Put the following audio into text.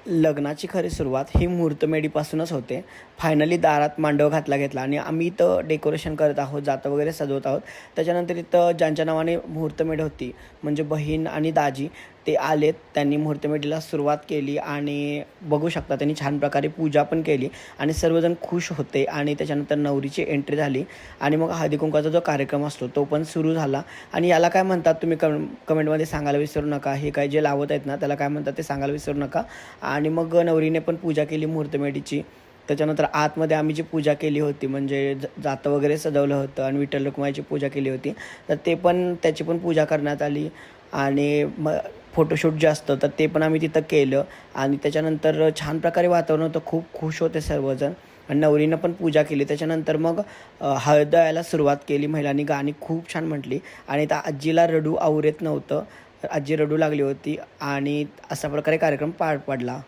लग्नाची खरी सुरुवात ही मुहूर्तमेढीपासूनच होते. फायनली दारात मांडव घातला घेतला आणि आम्ही इथं डेकोरेशन करत आहोत, जातं वगैरे सजवत आहोत. त्याच्यानंतर इथं ज्यांच्या नावाने मुहूर्तमेढ होती म्हणजे बहीण आणि दाजी ते आलेत. त्यांनी मुहूर्तमेढीला सुरुवात केली आणि बघू शकता त्यांनी छान प्रकारे पूजा पण केली आणि सर्वजण खुश होते. आणि त्याच्यानंतर नवरीची एंट्री झाली आणि मग हळदी-कुंकवाचा जो कार्यक्रम असतो तो पण सुरू झाला. आणि याला काय म्हणतात तुम्ही कमेंटमध्ये सांगायला विसरू नका. हे काय जे लावत आहेत ना त्याला काय म्हणतात ते सांगायला विसरू नका. आणि मग नवरीने पण पूजा केली मुहूर्तमेढीची. त्याच्यानंतर आतमध्ये आम्ही जी पूजा केली होती म्हणजे जातं वगैरे सजवलं होतं आणि विठ्ठल रखुमाईची पूजा केली होती, तर त्याची पण पूजा करण्यात आली. आणि मग फोटोशूट जे असतं तर ते पण आम्ही तिथं केलं. आणि त्याच्यानंतर छान प्रकारे वातावरण होतं, खूप खुश होते सर्वजण. आणि नवरीनं पण पूजा केली. त्याच्यानंतर मग हळद द्यायला सुरुवात केली. महिलांनी गाणी खूप छान म्हटली आणि त्या आजीला रडू आवरत नव्हतं. आजी रडू लागली होती आणि अशा प्रकारे कार्यक्रम पार पडला.